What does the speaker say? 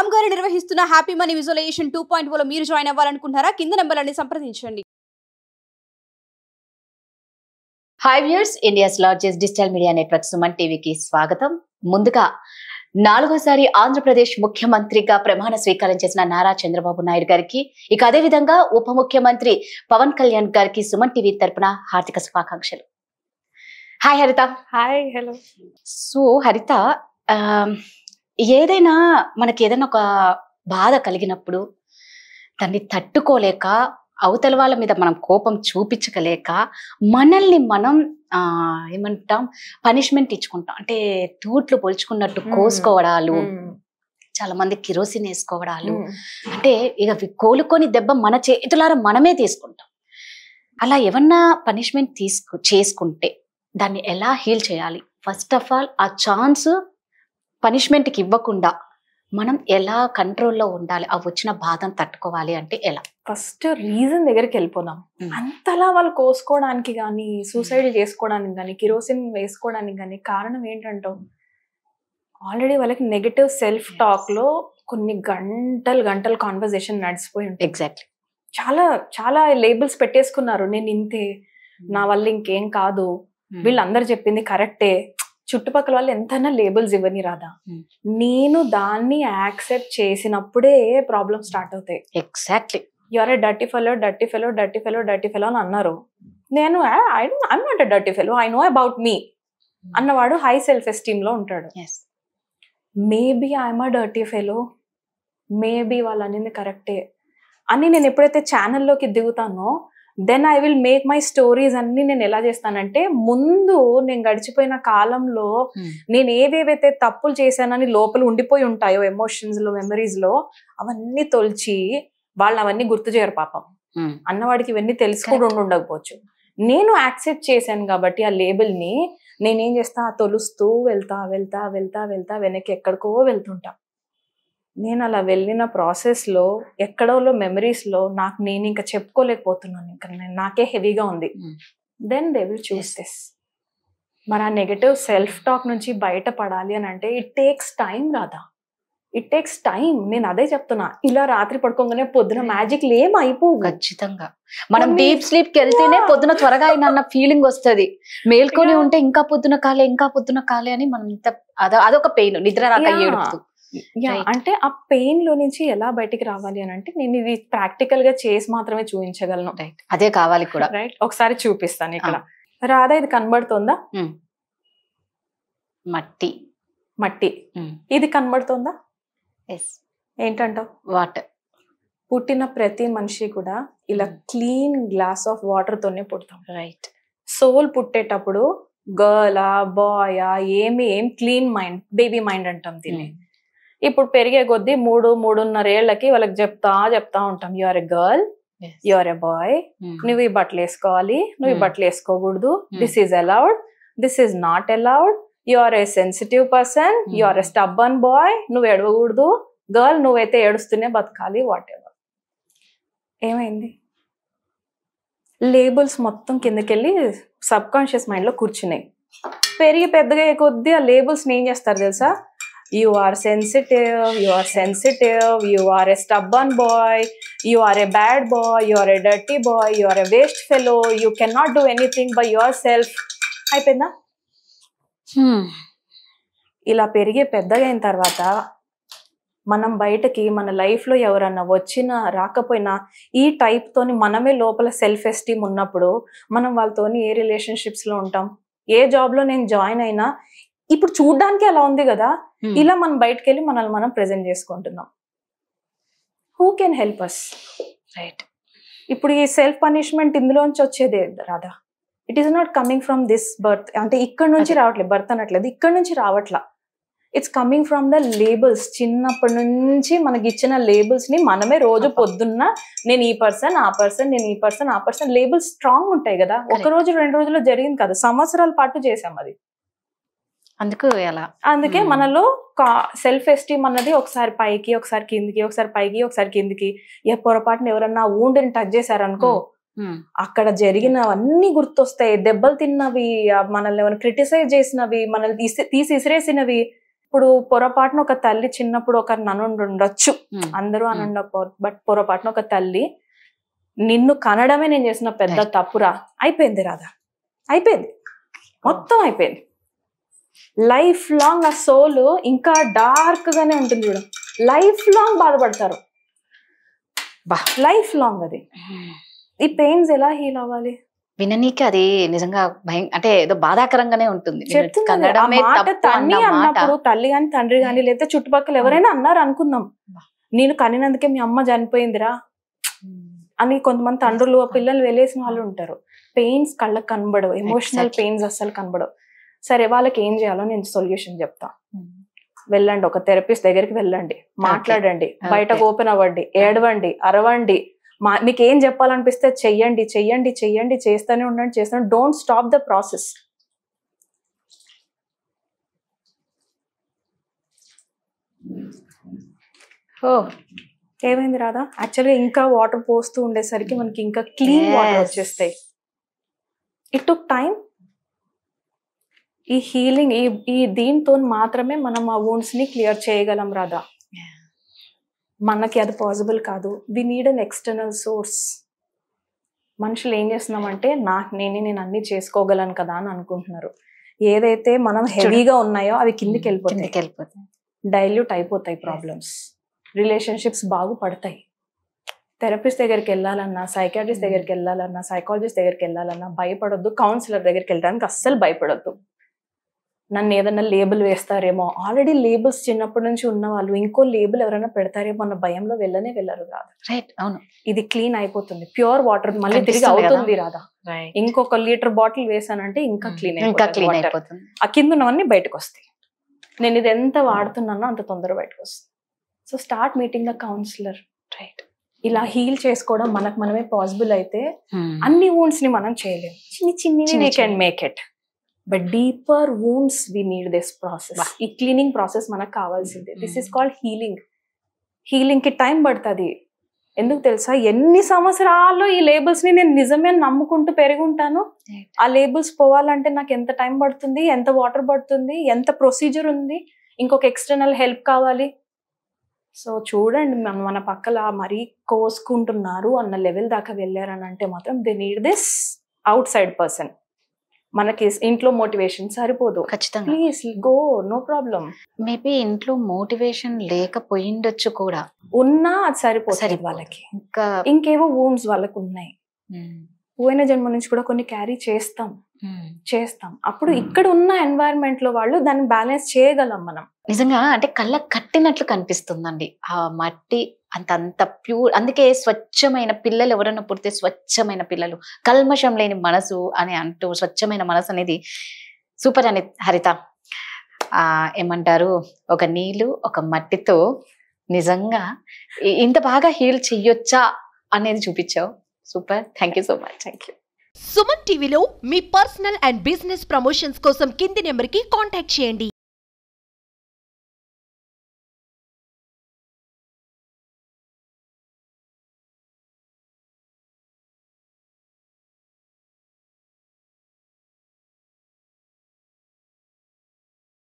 రామ్ గారు నిర్వహిస్తున్న happy money visualisation 2.0 లో మీరు జాయిన్ అవ్వాలనుకుంటున్నారా? కింద నంబర్లని సంప్రదించండి. Hi viewers, India's largest digital media network Suman టీవీకి స్వాగతం. ముందుగా 4వసారి ఆంధ్రప్రదేశ్ ముఖ్యమంత్రిగా ప్రమాణ స్వీకారం చేసిన నారా చంద్రబాబు నాయుడు గారికి, ఇక అదే విధంగా ఉప ముఖ్యమంత్రి పవన్ కళ్యాణ్ గారికి సుమన్ టీవీ తరపున హార్దిక శుభాకాంక్షలు. హాయ్ హరిత. Hi, hello. సో హరిత, ఏదైనా మనకి ఏదైనా ఒక బాధ కలిగినప్పుడు దాన్ని తట్టుకోలేక, అవతల వాళ్ళ మీద మనం కోపం చూపించగలేక మనల్ని మనం ఏమంటాం, పనిష్మెంట్ ఇచ్చుకుంటాం. అంటే తూట్లు పొలుచుకున్నట్టు కోసుకోవడాలు, చాలా మంది కిరోసిన్ వేసుకోవడాలు, అంటే ఇక కోలుకొని దెబ్బ మన చేతులారా మనమే తీసుకుంటాం. అలా ఏమన్నా పనిష్మెంట్ చేసుకుంటే దాన్ని ఎలా హీల్ చేయాలి? ఫస్ట్ ఆఫ్ ఆల్ ఆ ఛాన్స్ పనిష్మెంట్కి ఇవ్వకుండా మనం ఎలా కంట్రోల్లో ఉండాలి? ఆ వచ్చిన బాధను తట్టుకోవాలి అంటే ఎలా? ఫస్ట్ రీజన్ దగ్గరికి వెళ్ళిపోదాం. అంతలా వాళ్ళు కోసుకోవడానికి కానీ, సూసైడ్ చేసుకోవడానికి కానీ, కిరోసిన్ వేసుకోవడానికి కానీ కారణం ఏంటంటావు? ఆల్రెడీ వాళ్ళకి నెగటివ్ సెల్ఫ్ టాక్ లో కొన్ని గంటలు కాన్వర్జేషన్ నడిచిపోయి ఉంటాయి. ఎగ్జాక్ట్లీ. చాలా చాలా లేబుల్స్ పెట్టేసుకున్నారు. నేను ఇంతే, నా వల్ల ఇంకేం కాదు, వీళ్ళందరూ చెప్పింది కరెక్టే. చుట్టుపక్కల వాళ్ళు ఎంతైనా లేబుల్స్ ఇవ్వని రాదా, నేను దాన్ని యాక్సెప్ట్ చేసినప్పుడే ప్రాబ్లమ్ స్టార్ట్ అవుతాయి. Exactly. You are a dirty fellow, dirty fellow, dirty fellow, dirty fellow అని అన్నారు. నేను I'm not a dirty fellow, I know about me అన్నవాడు హై సెల్ఫ్ ఎస్టీమ్ లో ఉంటాడు. Maybe I'm a dirty fellow, maybe వాళ్ళు అనేది కరెక్టే అని నేను ఎప్పుడైతే ఛానల్లోకి దిగుతానో then I will make my stories అన్ని. నేను ఎలా చేస్తానంటే, ముందు నేను గడిచిపోయిన కాలంలో నేను ఏవేవైతే తప్పులు చేశానని లోపల ఉండిపోయి ఉంటాయో ఎమోషన్స్ లో, మెమరీస్ లో, అవన్నీ తొలిచి వాళ్ళు అవన్నీ గుర్తు చేయరు పాపం. అన్నవాడికి ఇవన్నీ తెలిసి కూడా ఉండకపోవచ్చు. నేను యాక్సెప్ట్ చేశాను కాబట్టి ఆ లేబుల్ ని నేనేం చేస్తా, తొలుస్తూ వెళ్తా వెళ్తా వెళ్తా వెళ్తా వెనక్కి ఎక్కడికో వెళ్తుంటా. నేను అలా వెళ్ళిన ప్రాసెస్లో ఎక్కడోలో మెమరీస్లో నాకు నేను ఇంకా చెప్పుకోలేకపోతున్నాను, ఇంకా నాకే హెవీగా ఉంది. Then they will choose this. మరి ఆ నెగటివ్ సెల్ఫ్ టాక్ నుంచి బయటపడాలి అని అంటే ఇట్ టేక్స్ టైం రాదా, ఇట్ టేక్స్ టైం. నేను అదే చెప్తున్నా. ఇలా రాత్రి పడుకోగానే పొద్దున మ్యాజిక్ ఏం అయిపోవు. ఖచ్చితంగా మనం డీప్ స్లీప్ కి వెళ్తేనే పొద్దున త్వరగా అయిన ఫీలింగ్ వస్తుంది. మేల్కొని ఉంటే ఇంకా పొద్దున కాలే అని మనం అదొక పెయిన్, నిద్ర రాక ఏడుపుతూ. అంటే ఆ పెయిన్ లో నుంచి ఎలా బయటికి రావాలి అని అంటే నేను ఇది ప్రాక్టికల్ గా చేసి మాత్రమే చూపించగలను. అదే కావాలి కూడా. రైట్, ఒకసారి చూపిస్తాను. ఇక్కడ రాధా, ఇది కనబడుతుందా? మట్టి. ఇది కనబడుతుందా? ఏంటంటావు? వాటర్. పుట్టిన ప్రతి మనిషి కూడా ఇలా క్లీన్ గ్లాస్ ఆఫ్ వాటర్ తోనే పుడతాం. రైట్. సోల్ పుట్టేటప్పుడు గర్లా బాయా ఏం క్లీన్ మైండ్, బేబీ మైండ్ అంటాం దీన్ని. ఇప్పుడు పెరిగే కొద్దీ 3-3.5 ఏళ్లకి వాళ్ళకి చెప్తా ఉంటాం, you are a girl, you are a boy, నువ్వు ఈ బట్టలు వేసుకోవాలి, నువ్వు ఈ బట్టలు వేసుకోకూడదు, this is allowed, this is not allowed, you are a sensitive person, you are a stubborn boy, నువ్వు ఏడవకూడదు, గర్ల్ నువ్వైతే ఏడుస్తూనే బతకాలి, వాట్ ఎవర్. ఏమైంది? లేబుల్స్ మొత్తం కిందకెళ్ళి సబ్ కాన్షియస్ మైండ్ లో కూర్చున్నాయి. పెరిగి పెద్దగా కొద్దీ ఆ లేబుల్స్ ఏం చేస్తారు తెలుసా? You are sensitive, you are sensitive, you are a stubborn boy, you are a bad boy, you are a dirty boy, you are a waste fellow, you cannot do anything by yourself. అయిపోయిందా? ఇలా పెరిగి పెద్దగా అయిన తర్వాత మనం బయటకి మన లైఫ్లో ఎవరన్నా వచ్చినా రాకపోయినా ఈ టైప్తోని మనమే లోపల సెల్ఫ్ ఎస్టీమ్ ఉన్నప్పుడు మనం వాళ్ళతోని ఏ రిలేషన్షిప్స్లో ఉంటాం? ఏ జాబ్లో నేను జాయిన్ అయినా ఇప్పుడు చూడ్డానికి అలా ఉంది కదా, ఇలా మనం బయటకు వెళ్ళి మనల్ని మనం ప్రెజెంట్ చేసుకుంటున్నాం. Who can help us? Right. ఇప్పుడు ఈ సెల్ఫ్ పనిష్మెంట్ ఇందులోంచి వచ్చేదే రాదా? It is not coming from this birth. అంటే ఇక్కడ నుంచి రావట్లేదు, బర్త్ అనట్లేదు, ఇక్కడ నుంచి రావట్లా. It's coming from the labels. చిన్నప్పటి నుంచి మనకి ఇచ్చిన లేబుల్స్ ని మనమే రోజు పొద్దున్న నేను ఈ పర్సన్, ఆ పర్సన్, నేను ఈ పర్సన్, ఆ పర్సన్, లేబుల్స్ స్ట్రాంగ్ ఉంటాయి కదా. ఒక రోజు 2 రోజుల్లో జరిగింది కదా, సంవత్సరాల పాటు చేసాం అది. అందుకే మనలో సెల్ఫ్ ఎస్టీమ్ అన్నది ఒకసారి పైకి, ఒకసారి కిందికి, ఒకసారి పైకి, ఒకసారి కిందికి. ఏ పొరపాటున ఎవరన్నా ఊండిని టచ్ చేశారనుకో, అక్కడ జరిగినవన్నీ గుర్తొస్తాయి. దెబ్బలు తిన్నవి, మనల్ని ఎవరైనా క్రిటిసైజ్ చేసినవి, మనల్ని తీసి ఇసిరేసినవి, ఇప్పుడు పొరపాటున ఒక తల్లి చిన్నప్పుడు ఒకరు నన్ను ఉండొచ్చు, అందరూ అని ఉండకపోవచ్చు, బట్ పొరపాటున ఒక తల్లి నిన్ను కనడమే నేను చేసిన పెద్ద తప్పురా, అయిపోయింది రాధా, అయిపోయింది, మొత్తం అయిపోయింది. లైఫ్ లాంగ్ ఆ సోల్ ఇంకా డార్క్ గానే ఉంటుంది చూడ, లైఫ్ లాంగ్ బాధపడతారు, లైఫ్ లాంగ్. అది ఈ పెయిన్స్ ఎలా హీల్ అవ్వాలి? విననీకి అది నిజంగా భయం, అంటే ఏదో బాధాకరంగానే ఉంటుంది. తల్లి అన్నప్పుడు తల్లి గాని తండ్రి గాని లేదా చుట్టుపక్కల ఎవరైనా అన్నారు అనుకుందాం, నేను కనినందుకే మీ అమ్మ చనిపోయిందిరా అని కొంతమంది తండ్రులు పిల్లలు వెళ్ళేసిన వాళ్ళు ఉంటారు. పెయిన్స్ కళ్ళకు కనబడవు, ఎమోషనల్ పెయిన్స్ అస్సలు కనబడవు. సరే, వాళ్ళకి ఏం చేయాలో నేను సొల్యూషన్ చెప్తా. వెళ్ళండి, ఒక థెరపిస్ట్ దగ్గరికి వెళ్ళండి, మాట్లాడండి, బయటకు ఓపెన్ అవ్వండి, ఏడవండి, అరవండి, మీకు ఏం చెప్పాలనిపిస్తే చెయ్యండి, చెయ్యండి, చెయ్యండి, చేస్తూనే ఉండండి, చేస్తూనే. Don't stop the process. ఏమైంది రాదా? యాక్చువల్గా ఇంకా వాటర్ పోస్తూ ఉండేసరికి మనకి ఇంకా క్లీన్ వాటర్ వచ్చేస్తాయి. It took time. ఈ హీలింగ్ ఈ దీంతో మాత్రమే మనం ఆ వూండ్స్ ని క్లియర్ చేయగలం రాదా. మనకి అది పాసిబుల్ కాదు. We need an external source. మనుషులు ఏం చేస్తున్నామంటే నేను అన్ని చేసుకోగలను కదా అని అనుకుంటున్నారు. ఏదైతే మనం హెవీగా ఉన్నాయో అవి కిందికి వెళ్ళిపోతాయి, డైల్యూట్ అయిపోతాయి ప్రాబ్లమ్స్. రిలేషన్షిప్స్ బాగుపడతాయి. థెరపిస్ట్ దగ్గరికి వెళ్ళాలన్నా, సైకాట్రిస్ట్ దగ్గరికి వెళ్ళాలన్నా, సైకాలజిస్ట్ దగ్గరికి వెళ్ళాలన్నా భయపడొద్దు. కౌన్సిలర్ దగ్గరికి వెళ్ళడానికి అస్సలు భయపడొద్దు. నన్ను ఏదన్నా లేబుల్ వేస్తారేమో, ఆల్రెడీ లేబుల్స్ చిన్నప్పటి నుంచి ఉన్న వాళ్ళు ఇంకో లేబుల్ ఎవరైనా పెడతారేమో అన్న భయంలో వెళ్ళరు రాదా. రైట్, అవును. ఇది క్లీన్ అయిపోతుంది, ప్యూర్ వాటర్ మళ్ళీ తిరిగి అవుతుంది రాదా. ఇంకొక లీటర్ బాటిల్ వేసానంటే ఇంకా క్లీన్ అయిపోతుంది. ఆ కింద ఉన్నవన్నీ బయటకు వస్తాయి. నేను ఇది ఎంత వాడుతున్నానో అంత తొందరగా బయటకు వస్తుంది. So start meeting the councillor. Right, ఇలా హీల్ చేసుకోవడం మనమే పాసిబుల్ అయితే అన్ని వూండ్స్ ని మనం చేయలేము. చిన్ని we can make it, but deeper wounds we need this process. ఈ క్లీనింగ్ ప్రాసెస్ మనకు కావాల్సిందే. This is called healing. Healing కి టైం పడుతుంది. ఎందుకు తెలుసా? ఎన్ని సంవత్సరాల్లో ఈ లేబుల్స్ ని నేను నిజమే నమ్ముకుంటూ పెరుగుంటాను. ఆ లేబుల్స్ పోవాలంటే నాకు ఎంత టైం పడుతుంది, ఎంత వాటర్ పడుతుంది, ఎంత ప్రొసీజర్ ఉంది, ఇంకొక ఎక్స్టర్నల్ హెల్ప్ కావాలి. సో చూడండి, మన పక్కల మరీ కోసుకుంటున్నారు అన్న లెవెల్ దాకా వెళ్ళారని అంటే మాత్రం they need this outside person. మనకి ఇంట్లో మోటివేషన్ సరిపోదు. ఖచ్చితంగా. Please go, no problem. Maybe ఇంట్లో మోటివేషన్ లేకపోయిండొచ్చు కూడా, ఉన్నా అది సరిపోతుంది వాళ్ళకి. ఇంకేవో వూండ్స్ వాళ్ళకి ఉన్నాయి. పోయిన జన్మ నుంచి కూడా కొన్ని క్యారీ చేస్తాం. అప్పుడు ఇక్కడ ఉన్న ఎన్వైరన్మెంట్ లో వాళ్ళు దాన్ని బ్యాలెన్స్ చేయగలం మనం. నిజంగా అంటే కళ్ళ కట్టినట్లు కనిపిస్తుందండి ఆ మట్టి. అంత ప్యూర్. అందుకే స్వచ్ఛమైన పిల్లలు ఎవరైనా పుడితే స్వచ్ఛమైన పిల్లలు, కల్మషం లేని మనసు అని అంటూ, స్వచ్ఛమైన మనసు అనేది సూపర్ అని హరిత. ఏమంటారు, ఒక నీళ్ళు ఒక మట్టితో నిజంగా ఇంత బాగా హీల్ చెయ్యొచ్చా అనేది చూపించావు. Super, thank you so much. Thank you. Suman టీవీలో మీ పర్సనల్ అండ్ బిజినెస్ ప్రమోషన్స్ కోసం కింది నెంబర్కి కాంటాక్ట్ చేయండి.